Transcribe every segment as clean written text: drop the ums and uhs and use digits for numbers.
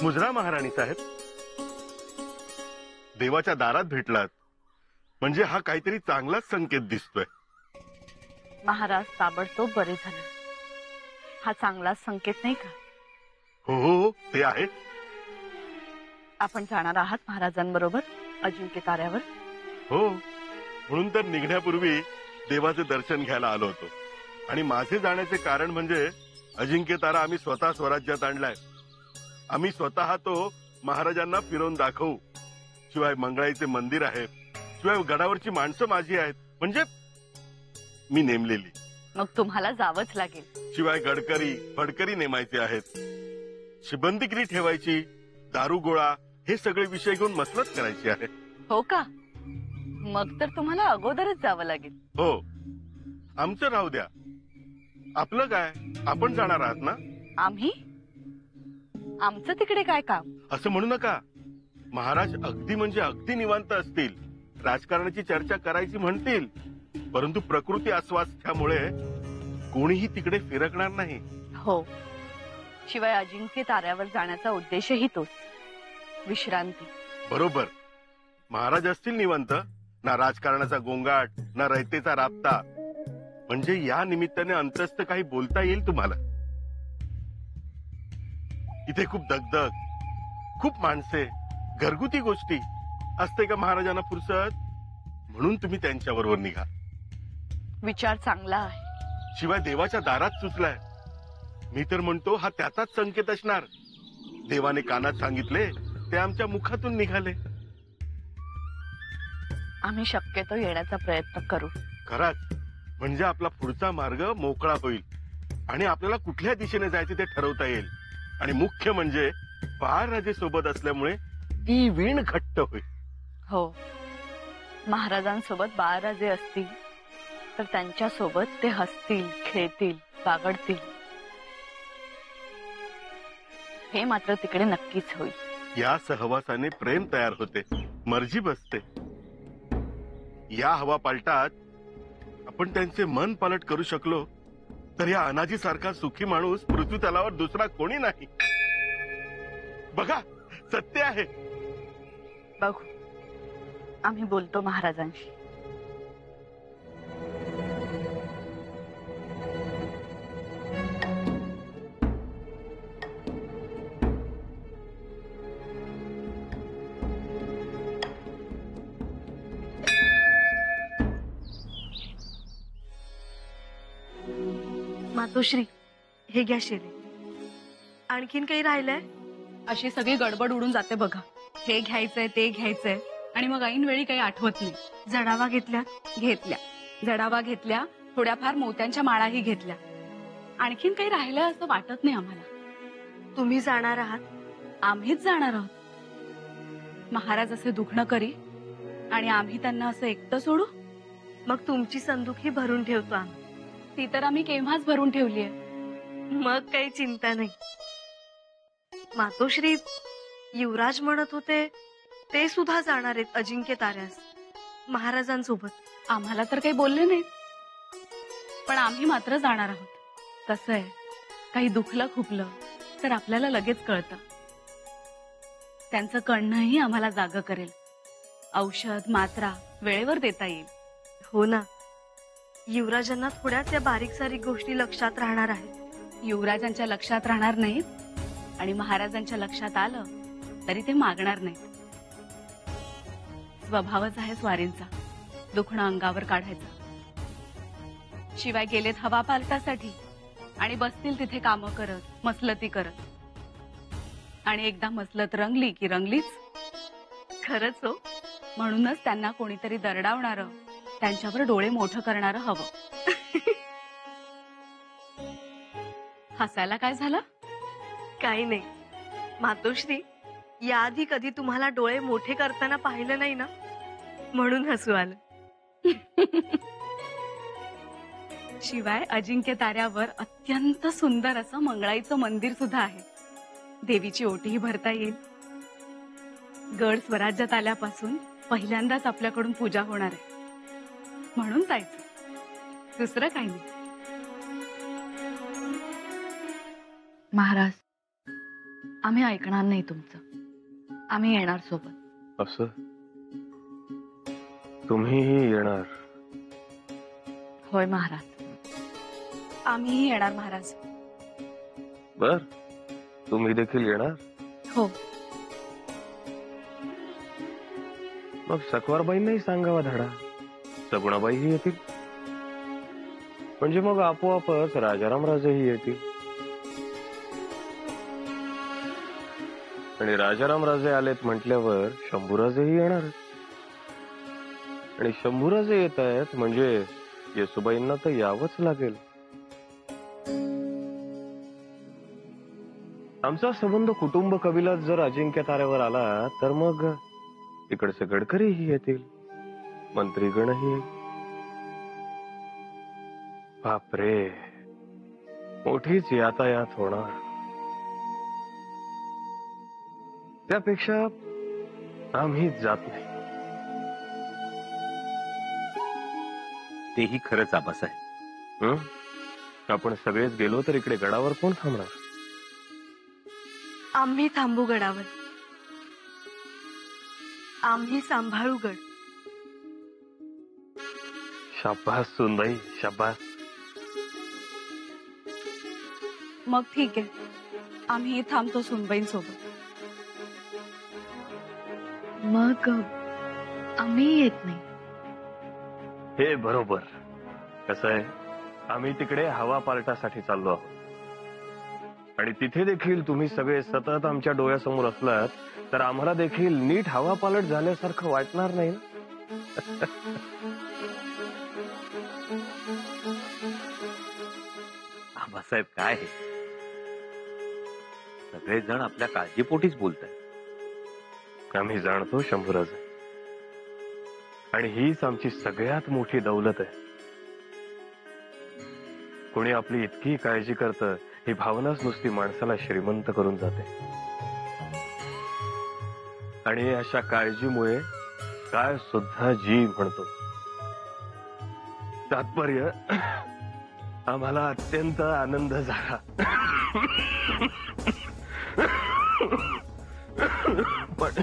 मुजरा महाराणी साहेब, देवाच्या दारात भेटलात म्हणजे हा काहीतरी चांगलाच संकेत दिसतोय. महाराज ताबडतोब बरे झाले, हा चांगलाच संकेत नाही का? हो हो ते आहे. आपण जाणार आहात महाराजांबरोबर अजिंक्य ताऱ्यावर? हो, म्हणून तर निघण्यापूर्वी देवाचे दर्शन घ्यायला आलो होतो. आणि माझे जाण्याचे कारण म्हणजे अजिंक्य तारा आम्ही स्वतः स्वराज्यात आणलाय. आम्ही स्वतः तो महाराजांना फिरवून दाखवू. शिवाय मंगळाईचे मंदिर आहे, शिवाय गडावरची माणसं माझी आहेत, म्हणजे मी नेमलेली. मग तुम्हाला जावंच लागेल. शिवाय गडकरी फडकरी नेमायचे आहेत, शिबंदीगिरी ठेवायची, दारू गोळा हे सगळे विषय घेऊन मसलत करायची आहे. हो का? मग तर तुम्हाला अगोदरच जावं लागेल. हो, आमचं राहू द्या, आपलं काय, आपण जाणार आहात ना? आम्ही? आमचं तिकडे काय काम? असं म्हणू नका. महाराज अगदी म्हणजे अगदी निवांत असतील, राजकारणाची चर्चा करायची म्हणतील, परंतु प्रकृती अस्वास्थ्यामुळे कोणीही तिकडे फिरकणार नाही. हो, शिवाय अजिंक्य ताऱ्यावर जाण्याचा उद्देशही तोच, विश्रांती. बरोबर. महाराज असतील निवांत, ना राजकारणाचा गोंगाट, ना रयतेचा राबता, म्हणजे या निमित्ताने अंतस्थ काही बोलता येईल तुम्हाला. इथे खूप दगदग, खूप माणसे, घरगुती गोष्टी असते का महाराजांना फुरसत? म्हणून तुम्ही त्यांच्याबरोबर निघा. विचार चांगला आहे. शिवाय देवाच्या दारात सुचलाय. मी तर म्हणतो हा त्याचाच संकेत असणार. देवाने कानात सांगितले ते आमच्या मुखातून निघाले. आम्ही शक्यतो येण्याचा प्रयत्न करू. खरंच, म्हणजे आपला पुढचा मार्ग मोकळा होईल आणि आपल्याला कुठल्या दिशेने जायचे ते ठरवता येईल. आणि मुख्य म्हणजे बाळराजे सोबत असल्यामुळे ती वीण घट्ट होईल. हो, महाराजांसोबत बाळराजे असतील तर त्यांच्या सोबत ते हसतील, खेळतील, बागडतील. हे मात्र तिकडे नक्कीच होईल. या सहवासाने प्रेम तयार होते, मर्जी बसते. या हवा पालटात आपण त्यांचे मन पालट करू शकलो तर या अनाजी सारखा सुखी माणूस पृथ्वी तलावर दुसरा कोणी नाही. बघा, सत्य आहे. बघू, आम्ही बोलतो महाराजांशी. मातोश्री, हे घ्या शेरे. आणखीन काही राहिलंय? अशी सगळी गडबड उडून जाते बघा. हे घ्यायचंय ते घ्यायचंय आणि मग ऐन वेळी काही आठवत नाही. जडावा घेतल्या? घेतल्या, जडावा घेतल्या, थोड्याफार मोत्यांच्या माळाही घेतल्या. आणखीन काही राहिलंय असं वाटत नाही आम्हाला. तुम्ही जाणार आहात? आम्हीच जाणार आहोत. महाराज असे दुखणं करी आणि आम्ही त्यांना असं एकटं सोडू? मग तुमची संदुखी भरून ठेवतो आम्ही. ती तर आम्ही केव्हाच भरून ठेवलीये. मग काही चिंता नाही. मातोश्री, युवराज म्हणत होते ते सुद्धा जाणार आहेत अजिंक्य ताऱ्यास महाराजांसोबत. आम्हाला तर काही बोलले नाहीत, पण आम्ही मात्र जाणार आहोत. कसं आहे, काही दुखलं खुपलं तर आपल्याला लगेच कळतं. त्यांचं कळणंही आम्हाला जागं करेल. औषध मात्रा वेळेवर देता येईल. हो ना, युवराजांना थोड्याच या बारीक सारीक गोष्टी लक्षात राहणार आहेत. युवराजांच्या लक्षात राहणार नाहीत आणि महाराजांच्या लक्षात आलं तरी ते मागणार नाहीत. स्वभावच आहे स्वारींचा, दुखणं अंगावर काढायचं. शिवाय गेलेत हवा पालटासाठी आणि बसतील तिथे कामं करत, मसलती करत. आणि एकदा मसलत रंगली की रंगलीच. खरंच हो. म्हणूनच त्यांना कोणीतरी दरडावणारं, त्यांच्यावर डोळे मोठं करणारं हवं. हसायला काय झालं? काही नाही मातोश्री, याआधी कधी तुम्हाला डोळे मोठे करताना पाहिलं नाही ना, म्हणून हसू आलं. शिवाय अजिंक्य ताऱ्यावर अत्यंत सुंदर असं मंगळाईचं मंदिर सुद्धा आहे. देवीची ओटीही भरता येईल. गड स्वराज्यात आल्यापासून पहिल्यांदाच आपल्याकडून पूजा होणार आहे, म्हणून जायचं. दुसरं काही नाही. महाराज, आम्ही ऐकणार नाही तुमचं. आम्ही येणार सोबत. असं तुम्हीही येणार? होय महाराज. आम्हीही येणार महाराज. बर, तुम्ही देखील येणार? हो. मग सकवारबाईंनाही सांगावा धडा. सगुणाबाईही येतील. म्हणजे मग आपोआपच राजाराम राजेही येतील. आणि राजाराम राजे आलेत म्हटल्यावर शंभूराजेही येणार. आणि शंभूराजे येत आहेत म्हणजे येसुबाईंना तर यावंच लागेल. आमचा संबंध कुटुंब कबिलात जर अजिंक्य ताऱ्यावर आला तर मग इकडचे गडकरीही येतील, मंत्रीगणही येईल. बापरे, मोठीच यातायात होणार. त्यापेक्षा आम्ही जात नाही. तेही खरंच आबासाहेब. आपण सगळेच गेलो तर इकडे गडावर कोण थांबणार? आम्ही थांबू गडावर. आम्ही सांभाळू गड. शाबास सुनबाई, शाबास. मग ठीक आहे, आम्ही थांबतो सुनबाईंसोबत. मग आम्ही येत नाही. हे बरोबर. कसं आहे, आम्ही तिकडे हवा पालटासाठी चाललो आहोत. आणि तिथे देखील तुम्ही सगळे सतत आमच्या डोळ्यासमोर असलात तर आम्हाला देखील नीट हवा पालट झाल्यासारखं वाटणार नाही ना? आबासाहेब काय हे? सगळेजण आपल्या काळजीपोटीच बोलतायत. आम्ही जाणतो शंभूराजे. आणि हीच आमची सगळ्यात मोठी दौलत आहे. कोणी आपली इतकी काळजी करतं ही भावनाच नुसती माणसाला श्रीमंत करून जाते. आणि अशा काळजीमुळे काय सुद्धा जीव म्हणतो. तात्पर्य, आम्हाला अत्यंत आनंद झाला. पण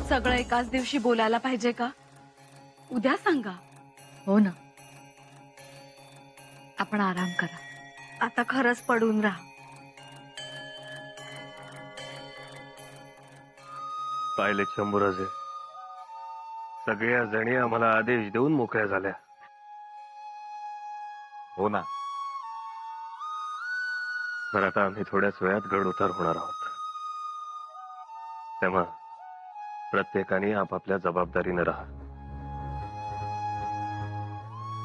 सगळं एकाच दिवशी बोलायला पाहिजे का? उद्या सांगा. हो ना. आपण आराम करा. आता खरंच पडून राहा. पाहिले शंभूराजे, सगळ्या जणी आम्हाला आदेश देऊन मोकळ्या झाल्या. हो ना. तर आता आम्ही थोड्याच वेळात गड उतार होणार आहोत. तेव्हा प्रत्येकाने आपापल्या जबाबदारीनं राहा.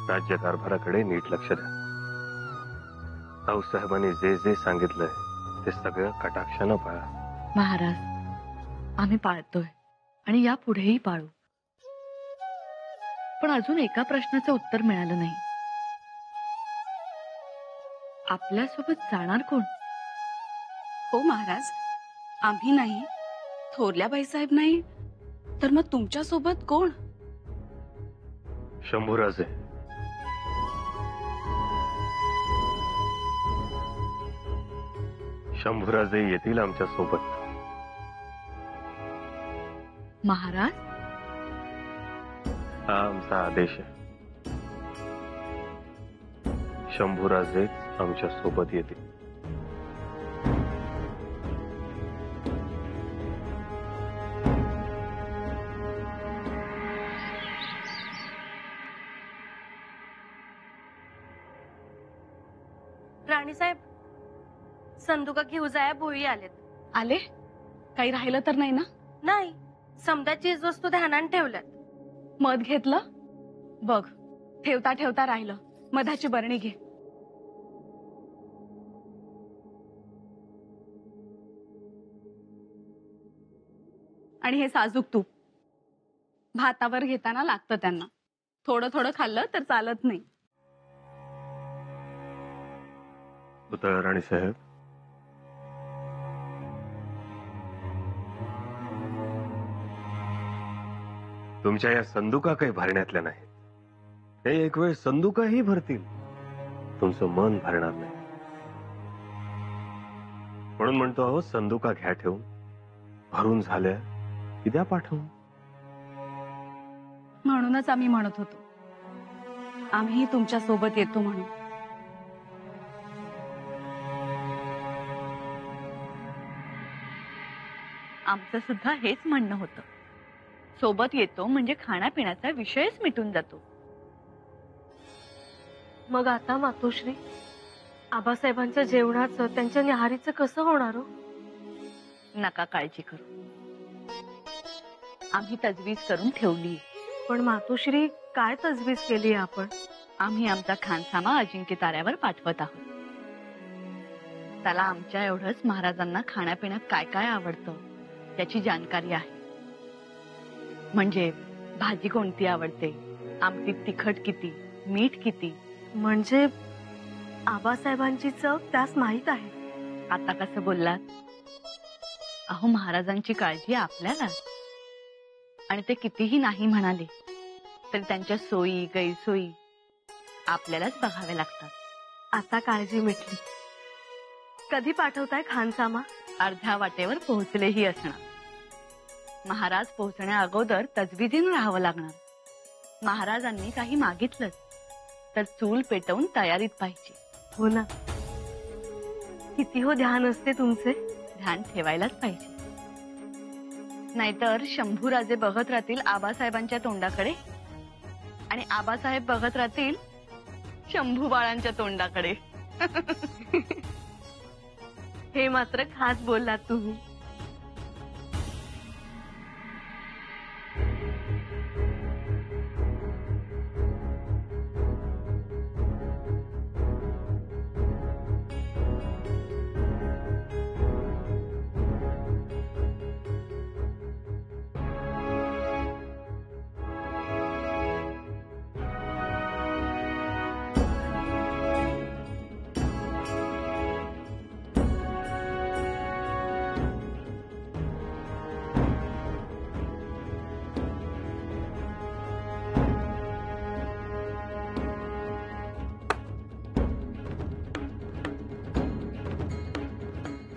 राज्यकारभाराकडे नीट लक्ष द्या. रावसाहेबांनी जे जे सांगितलंय ते सगळं कटाक्षानं पाळा. महाराज, आम्ही पाळतोय आणि यापुढेही पाळू. पण अजून एका प्रश्नाचं उत्तर मिळालं नाही. आपल्यासोबत जाणार कोण? हो महाराज, आम्ही नाही, थोरल्या बाईसाहेब नाही, तर मग तुमच्या सोबत कोण? शंभूराजे. शंभूराजे येतील आमच्या सोबत. महाराज, हा आमचा आदेश आहे. शंभूराजेच आमच्या सोबत येतील. राणीसाहेब, संदुका घेऊ जाया भोई आलेत. आले? काही राहिलं तर नाही ना? नाही, समजा चीज वस्तू ध्यानात ठेवल्यात. मध घेतलं? बघ, ठेवता ठेवता राहिलं. मधाची बरणी घे. आणि हे साजूक तूप भातावर घेताना लागतं त्यांना. थोडं थोडं खाल्लं तर चालत नाही. उतर राणी साहेब. तुमच्या या संदुका काही भरण्यातल्या नाहीत. ते एक वेळ संदुकाही भरतील, तुमचं मन भरणार नाही. म्हणून म्हणतो आहो, संदुका घ्या ठेवून, भरून झाल्या की द्या पाठवून. म्हणूनच आम्ही म्हणत होतो आम्ही तुमच्या सोबत येतो म्हणून. आमचं सुद्धा हेच म्हणणं होतं. सोबत येतो म्हणजे खाण्यापिण्याचा विषयच मिटून जातो. मग आता मातोश्री, आबासाहेबांच्या जेवणाचं, त्यांच्या न्याहारीचं कसं होणार हो? नका काळजी करू, आम्ही तजवीज करून ठेवली. पण मातोश्री, काय तजवीज केली आपण? आम्ही आमचा खानसामा अजिंक्य ताऱ्यावर पाठवत आहोत. त्याला आमच्या एवढंच महाराजांना खाण्यापिण्यात काय काय आवडतं याची जाणकारी आहे. म्हणजे भाजी कोणती आवडते, आमटीत तिखट किती, मीठ किती. म्हणजे आबासाहेबांची चव त्यास माहित आहे. आता कसं बोललात? अहो, महाराजांची काळजी आपल्याला, आणि ते कितीही नाही म्हणाले तरी त्यांच्या सोयी गैरसोयी आपल्यालाच बघाव्या लागतात. आता काळजी मिटली. कधी पाठवताय खानसामा? अर्ध्या वाटेवर पोहोचलेही असणार. महाराज पोहोचण्या अगोदर तजवीजीनं राहावं लागणार. महाराजांनी काही मागितलं तर चूल पेटवून तयारीत पाहिजे. हो ना, किती हो ध्यान असते तुमचे. ध्यान ठेवायलाच पाहिजे, नाहीतर शंभूराजे बघत राहतील आबासाहेबांच्या तोंडाकडे आणि आबासाहेब बघत राहतील शंभू बाळांच्या तोंडाकडे. हे मात्र खास बोललात तुम्ही.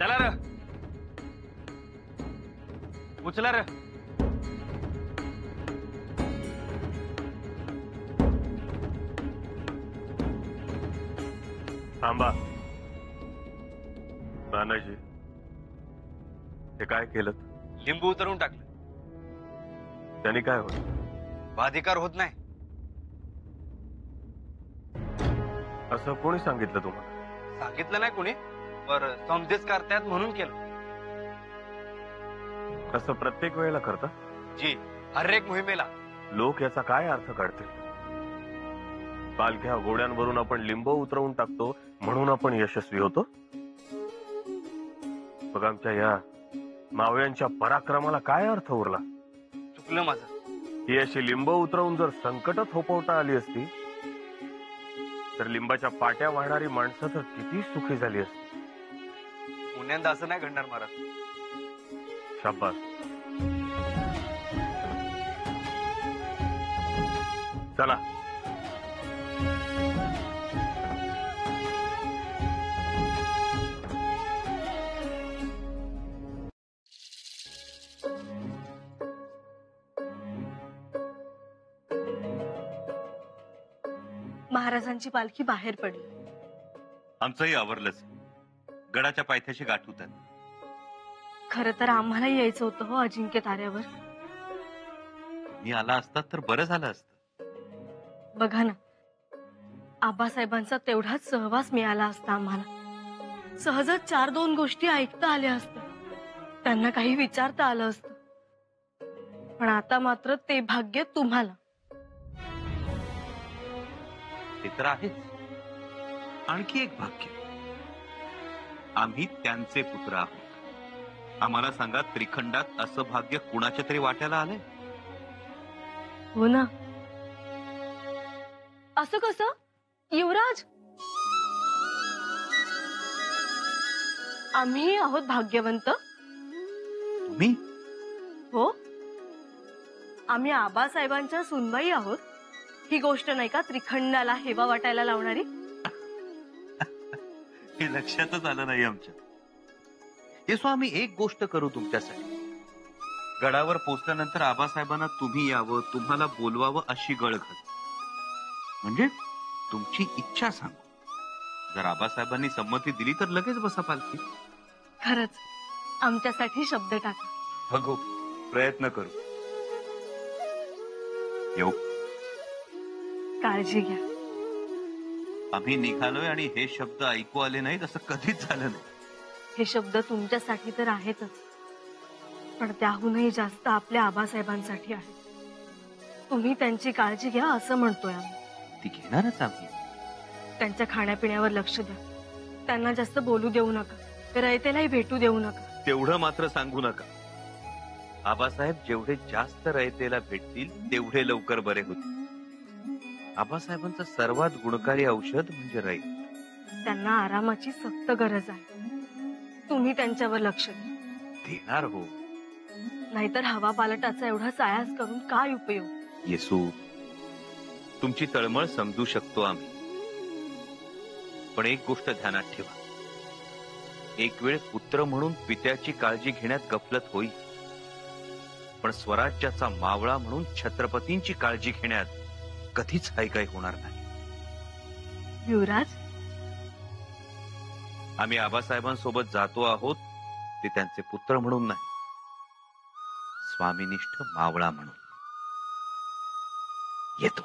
चला र, उचला र. थांबा. नानाजी, हे काय केलं? लिंबू उतरवून टाकलं. त्यांनी काय होत? बाधिकार होत नाही. असं कोणी सांगितलं तुम्हाला? सांगितलं नाही कोणी, पर समजेच करतायत म्हणून केलं. असं प्रत्येक वेळेला करता? जी, हर एक मोहिमेला. लोक याचा काय अर्थ काढतील? पालख्या घोड्यांवरून आपण लिंब उतरवून टाकतो म्हणून आपण यशस्वी होतो? बघ, आमच्या या मावळ्यांच्या पराक्रमाला काय अर्थ उरला? चुकलं माझं. ही अशी लिंब उतरवून जर संकट थोपवता आली असती तर लिंबाच्या पाट्या वाहणारी माणसं तर किती सुखी झाली असती. पुण्यांदा असं नाही घडणार महाराज. शाबास. चला. महाराजांची पालखी बाहेर पडली. आमचंही आवरलंच. गडाच्या पायथ्याशी गाठवतात. खरं तर आम्हाला यायचं होतं हो अजिंक्य ताऱ्यावर. मी आला असतात तर बरं झालं असतं. बघा ना, आबासाहेबांचा तेवढाच सहवास मिळाला असता आम्हाला. सहजच 4-2 गोष्टी ऐकता आल्या असत्या, त्यांना काही विचारता आलं असतं. पण आता मात्र ते भाग्य तुम्हाला. ते तर आहेच. आणखी एक भाग्य, आम्ही त्यांचे पुत्र आहोत. आम्हाला सांगा, त्रिखंडात असं भाग्य कुणाच्या तरी वाट्याला आलंय? हो ना. असं कसं युवराज? आम्ही आहोत भाग्यवंत. तुम्ही? हो, आम्ही आबासाहेबांच्या सुनबाई आहोत. ही गोष्ट नाही का त्रिखंडाला हेवा वाटायला लावणारी? हे लक्षातच आलं नाही आमच्या. येसो आम्ही एक गोष्ट करू तुमच्यासाठी. गडावर पोचल्यानंतर आबासाहेबांना तुम्ही यावं, तुम्हाला बोलवावं अशी गळ घाल. म्हणजे तुमची इच्छा सांगू. जर आबासाहेबांनी संमती दिली तर लगेच बसा पालखी. खरंच आमच्यासाठी शब्द टाका. बघू, प्रयत्न करू. येऊ. काळजी घ्या. आम्ही निघालोय आणि हे शब्द ऐकू आले नाहीत असं कधीच झालं नाही. हे शब्द तुमच्यासाठी तर आहेतच, पण त्याहूनही जास्त आपल्या आबासाहेबांसाठी आहे. तुम्ही त्यांची काळजी घ्या असं म्हणतोय आम्ही. ती घेणारच आम्ही. त्यांच्या खाण्यापिण्यावर लक्ष द्या. त्यांना जास्त बोलू देऊ नका. रयतेलाही भेटू देऊ नका. तेवढं मात्र सांगू नका. आबासाहेब जेवढे जास्त रयतेला भेटतील तेवढे लवकर बरे होतील. आबासाहेबांचं सर्वात गुणकारी औषध म्हणजे रयत. त्यांना आरामाची सक्त गरज आहे. तुम्ही त्यांच्यावर लक्ष द्या. देणार हो. नाहीतर हवा पालटाचा एवढा सायास करून काय उपयोग? येसू, तुमची तळमळ समजू शकतो आम्ही, पण एक गोष्ट ध्यानात ठेवा. एक वेळ पुत्र म्हणून पित्याची काळजी घेण्यात गफलत होईल, पण स्वराज्याचा मावळा म्हणून छत्रपतींची काळजी घेण्यात कधीच काही होणार नाही. युवराज, आम्ही आबासाहेबांसोबत जातो आहोत ते त्यांचे पुत्र म्हणून नाही, स्वामीनिष्ठ मावळा म्हणून. येतो.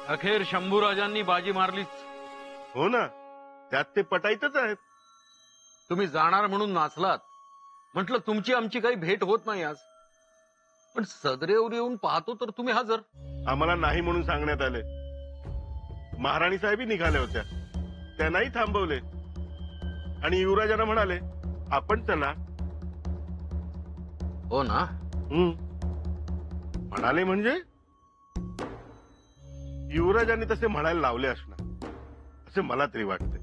अखेर शंभूराजांनी बाजी मारलीच. हो ना, त्यात ते पटाईतच आहेत. तुम्ही जाणार म्हणून नाचलात. म्हटलं तुमची आमची काही भेट होत नाही आज, पण सदरेवर येऊन पाहतो तर तुम्ही हजर. आम्हाला नाही म्हणून सांगण्यात आले. महाराणी साहेबी निघाल्या होत्या, त्यांनाही थांबवले आणि युवराजांना म्हणाले आपण चला. हो ना? म्हणाले म्हणजे युवराजांनी तसे म्हणायला लावले असणार असे मला तरी वाटते,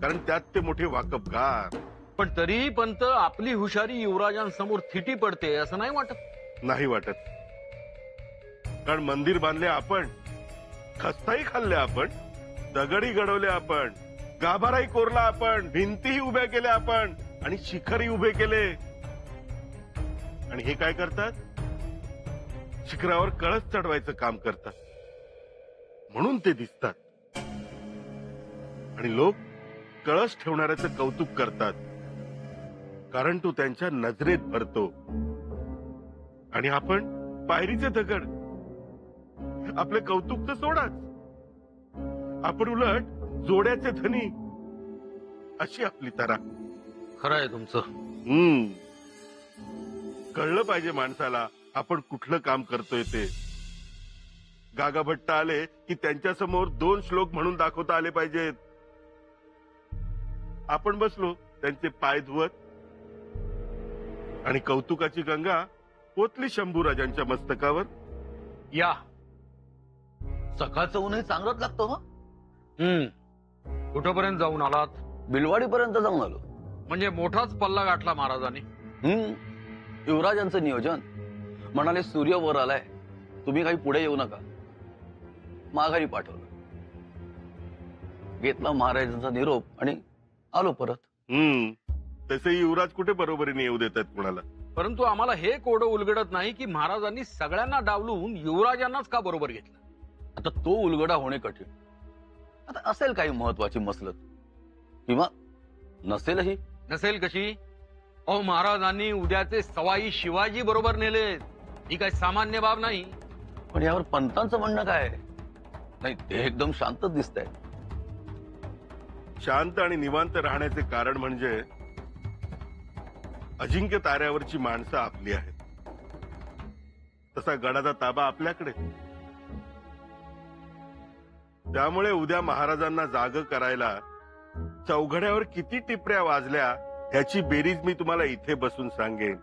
कारण त्यात ते मोठे वाकबगार. पण तरी पंत आपली हुशारी युवराजांसमोर थिटी पडते असं नाही वाटत? नाही वाटत, कारण मंदिर बांधले आपण, खस्ताही खाल्ले आपण, दगडी घडवले आपण, गाभाराही कोरला आपण, भिंतीही उभ्या केल्या आपण आणि शिखरही उभे केले. आणि हे काय करतात? शिखरावर कळस चढवायचं काम करतात, म्हणून ते दिसतात. आणि लोक कळस ठेवणाऱ्याचं कौतुक करतात, कारण तो त्यांच्या नजरेत भरतो. आणि आपण पायरीचे दगड, आपले कौतुक तर सोडाच, आपण उलट जोड्याचे धनी, अशी आपली तरा. खरं आहे तुमचं. कळलं पाहिजे माणसाला आपण कुठलं काम करतोय ते. गागा भट्ट आले की त्यांच्या समोर 2 श्लोक म्हणून दाखवता आले पाहिजेत. आपण बसलो त्यांचे पाय धुवत आणि कौतुकाची गंगा ओतली शंभूराजांच्या मस्तकावर. या सकाळचं ऊनही चांगलंच लागतो. हो, कुठपर्यंत जाऊन आलात? बिलवाडीपर्यंत जाऊन आलो. म्हणजे मोठाच पल्ला गाठला महाराजांनी. युवराजांचं नियोजन. म्हणाले सूर्य वर आलाय, तुम्ही काही पुढे येऊ नका. माघारी पाठवलं, घेतला महाराजांचा निरोप आणि आलो परत. तसे युवराज कुठे बरोबरीने येऊ देतात कुणाला. परंतु आम्हाला हे कोडं उलगडत नाही की महाराजांनी सगळ्यांना डावलून युवराजांनाच का बरोबर घेतलं. आता तो उलगडा होणे कठीण. आता असेल काही महत्वाची मसलत, किंवा नसेलही. नसेल कशी? अहो, महाराजांनी उद्याचे सवाई शिवाजी बरोबर नेले. ही काही सामान्य बाब नाही. पण यावर पंतांचं म्हणणं काय? नाही, ते एकदम शांतच दिसत आहे. शांत आणि निवांत राहण्याचे कारण म्हणजे अजिंक्य ताऱ्यावरची माणसं आपली आहेत, तसा गडाचा ताबा आपल्याकडे. त्यामुळे उद्या महाराजांना जाग करायला चौघड्यावर किती टिपऱ्या वाजल्या ह्याची बेरीज मी तुम्हाला इथे बसून सांगेन.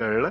कळलं?